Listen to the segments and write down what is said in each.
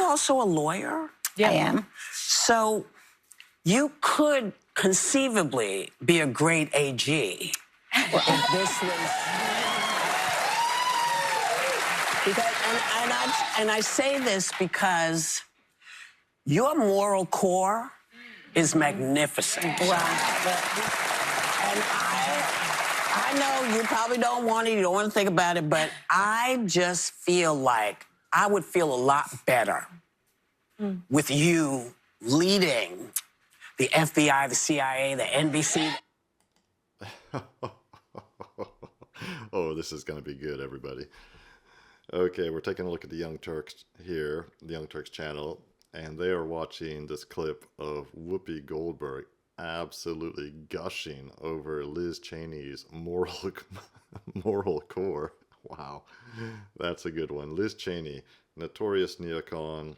also a lawyer? Yeah, I am. So you could conceivably be a great AG if this was... Because, and I say this because your moral core is magnificent. And I know you probably don't want it, you don't want to think about it, but I just feel like I would feel a lot better with you leading the FBI, the CIA, the NBC. Oh, this is going to be good, everybody. Okay, we're taking a look at the Young Turks here, the Young Turks channel, and they are watching this clip of Whoopi Goldberg absolutely gushing over Liz Cheney's moral core. Wow, that's a good one. Liz Cheney, notorious neocon,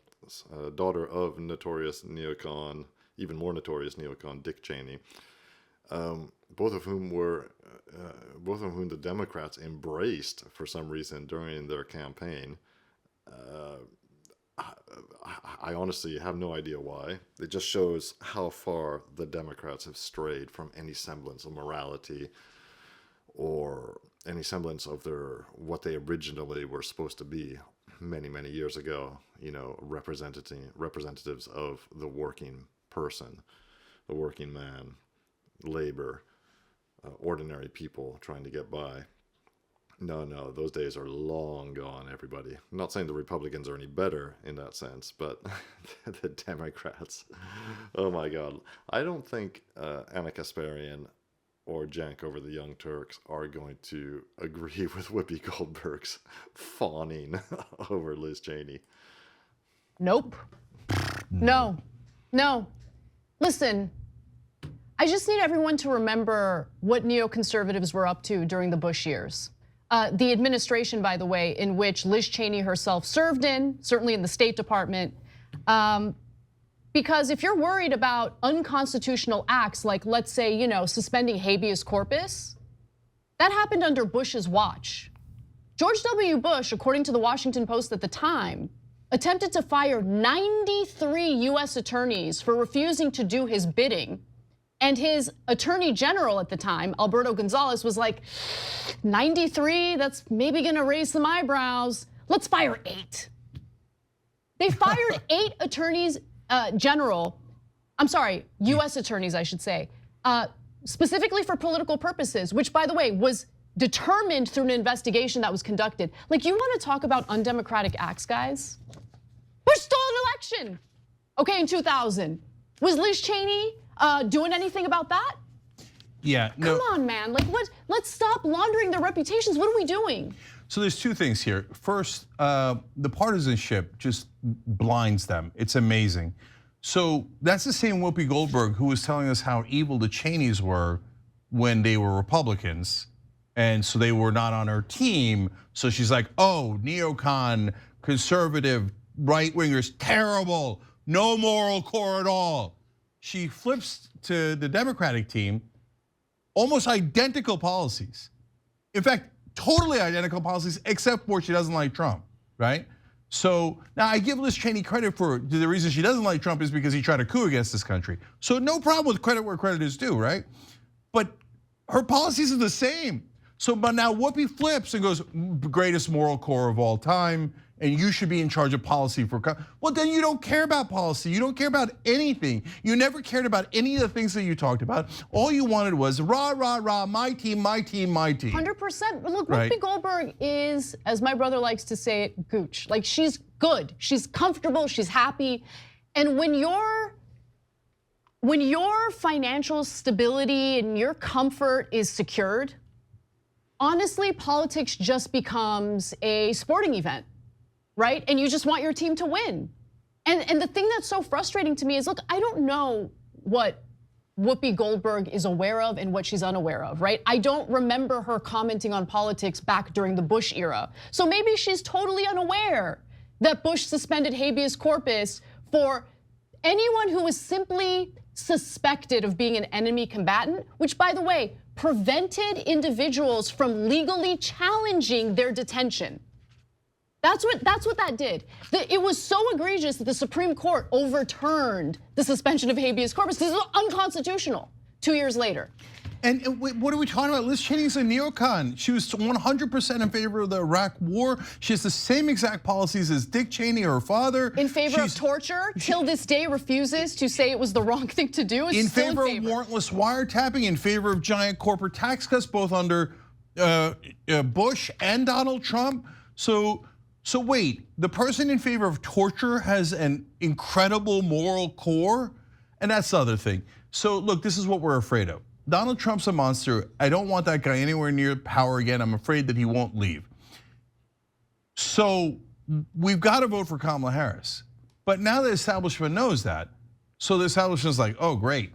daughter of notorious neocon, even more notorious neocon Dick Cheney, both of whom the Democrats embraced for some reason during their campaign. I honestly have no idea why. It just shows how far the Democrats have strayed from any semblance of morality or any semblance of what they originally were supposed to be many, many years ago. You know, representatives of the working person, the working man, labor, ordinary people trying to get by. No, those days are long gone, everybody. I'm not saying the Republicans are any better in that sense, but the Democrats, oh my God. I don't think Anna Kasparian or Jank over the Young Turks are going to agree with Whoopi Goldberg's fawning over Liz Cheney. Nope. No. Listen, I just need everyone to remember what neoconservatives were up to during the Bush years. The administration, by the way, in which Liz Cheney herself served in, certainly in the State Department. Because if you're worried about unconstitutional acts like, let's say, suspending habeas corpus, that happened under Bush's watch. George W. Bush, according to the Washington Post at the time, attempted to fire 93 US attorneys for refusing to do his bidding. And his attorney general at the time, Alberto Gonzales, was like, 93, that's maybe gonna raise some eyebrows. Let's fire 8. They fired 8 attorneys general, US attorneys, I should say, specifically for political purposes, which by the way, was determined through an investigation that was conducted. Like, you wanna talk about undemocratic acts, guys? Bush stole an election, okay, in 2000. Was Liz Cheney doing anything about that? Yeah, no. Come on, man, like what? Let's stop laundering their reputations. What are we doing? So there's 2 things here. First, the partisanship just blinds them. It's amazing. So that's the same Whoopi Goldberg who was telling us how evil the Cheneys were when they were Republicans. And so they were not on her team. So she's like, oh, neocon, conservative, right-wingers, terrible, no moral core at all. She flips to the Democratic team, almost identical policies. In fact, totally identical policies, except for she doesn't like Trump, right? So now I give Liz Cheney credit for the reason she doesn't like Trump is because he tried a coup against this country. So no problem with credit where credit is due, right? But her policies are the same. So, but now Whoopi flips and goes, greatest moral core of all time, and you should be in charge of policy for, well then you don't care about policy, you don't care about anything. You never cared about any of the things that you talked about. All you wanted was rah, rah, rah, my team, my team, my team. 100%, look, right? Whoopi Goldberg is, as my brother likes to say it, gooch. Like, she's good, she's comfortable, she's happy. And when your financial stability and your comfort is secured, honestly, politics just becomes a sporting event, right? And you just want your team to win. And the thing that's so frustrating to me is, look, I don't know what Whoopi Goldberg is aware of and what she's unaware of, right? I don't remember her commenting on politics back during the Bush era. So maybe she's totally unaware that Bush suspended habeas corpus for anyone who was simply suspected of being an enemy combatant, which, by the way, prevented individuals from legally challenging their detention. That's what that did. It was so egregious that the Supreme Court overturned the suspension of habeas corpus because it was unconstitutional 2 years later. And what are we talking about? Liz Cheney's a neocon. She was 100% in favor of the Iraq war. She has the same exact policies as Dick Cheney, her father. In favor of torture, till this day refuses to say it was the wrong thing to do. In favor of warrantless wiretapping, in favor of giant corporate tax cuts, both under Bush and Donald Trump. So wait, the person in favor of torture has an incredible moral core? And that's the other thing. So look, this is what we're afraid of. Donald Trump's a monster. I don't want that guy anywhere near power again. I'm afraid that he won't leave. So we've got to vote for Kamala Harris. But now the establishment knows that. So the establishment's like, oh great,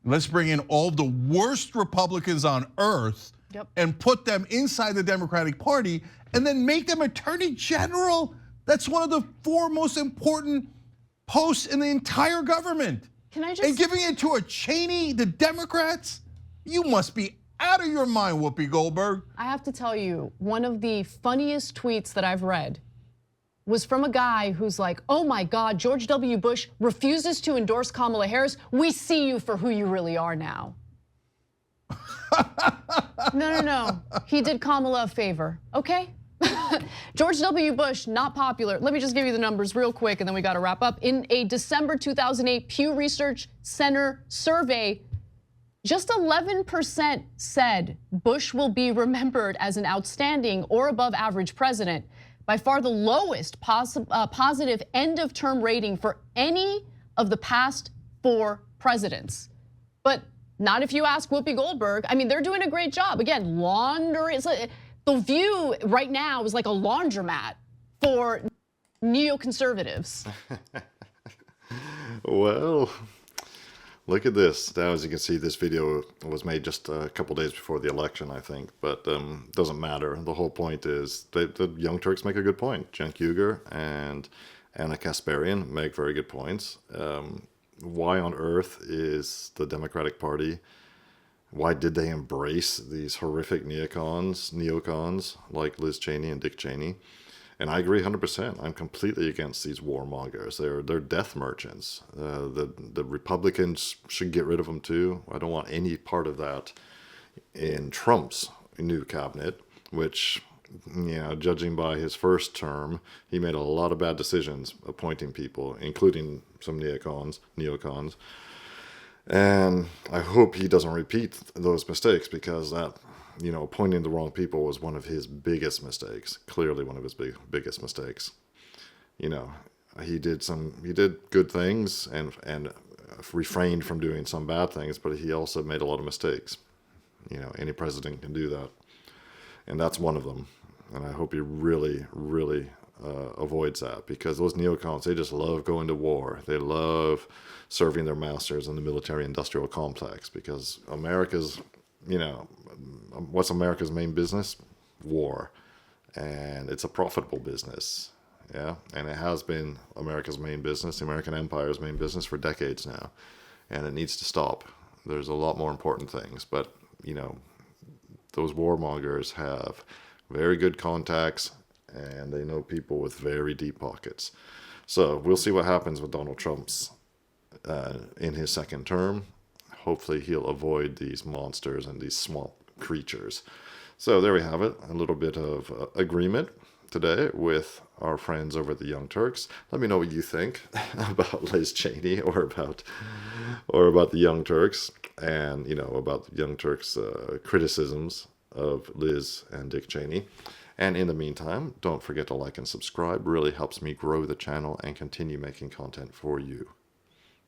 let's bring in all the worst Republicans on earth and put them inside the Democratic Party and then make them attorney general. That's one of the 4 most important posts in the entire government. And giving it to a Cheney, the Democrats? You must be out of your mind, Whoopi Goldberg. I have to tell you, one of the funniest tweets that I've read was from a guy who's like, oh my God, George W. Bush refuses to endorse Kamala Harris. We see you for who you really are now. No. He did Kamala a favor, okay? George W. Bush, not popular. Let me just give you the numbers real quick and then we gotta wrap up. In a December 2008 Pew Research Center survey, just 11% said Bush will be remembered as an outstanding or above average president. By far the lowest positive end of term rating for any of the past 4 presidents. But not if you ask Whoopi Goldberg. I mean, they're doing a great job. Again, The View right now is like a laundromat for neoconservatives. Well, look at this. Now, as you can see, this video was made just a couple days before the election, I think, but doesn't matter. The whole point is the Young Turks make a good point. Cenk Uygur and Anna Kasparian make very good points. Why on earth is the Democratic Party, why did they embrace these horrific neocons like Liz Cheney and Dick Cheney? And I agree 100%. I'm completely against these warmongers. They're death merchants. The Republicans should get rid of them too. I don't want any part of that in Trump's new cabinet, which, judging by his first term, he made a lot of bad decisions appointing people, including some neocons. And I hope he doesn't repeat those mistakes, because that, appointing the wrong people was one of his biggest mistakes. Clearly one of his biggest mistakes. He did good things and refrained from doing some bad things, but he also made a lot of mistakes. Any president can do that. And that's one of them. And I hope he really, really avoids that, because those neocons, they just love going to war. They love serving their masters in the military-industrial complex, because America's, what's America's main business? War. And it's a profitable business. Yeah, and it has been America's main business, the American empire's main business for decades now. And it needs to stop. There's a lot more important things, but, those warmongers have very good contacts, and they know people with very deep pockets. So we'll see what happens with Donald Trump's in his second term. Hopefully he'll avoid these monsters and these swamp creatures. So there we have it, a little bit of agreement today with our friends over at the Young Turks. Let me know what you think about Liz Cheney or about the Young Turks, and about the Young Turks' criticisms of Liz and Dick Cheney. And in the meantime, don't forget to like and subscribe. Really helps me grow the channel and continue making content for you.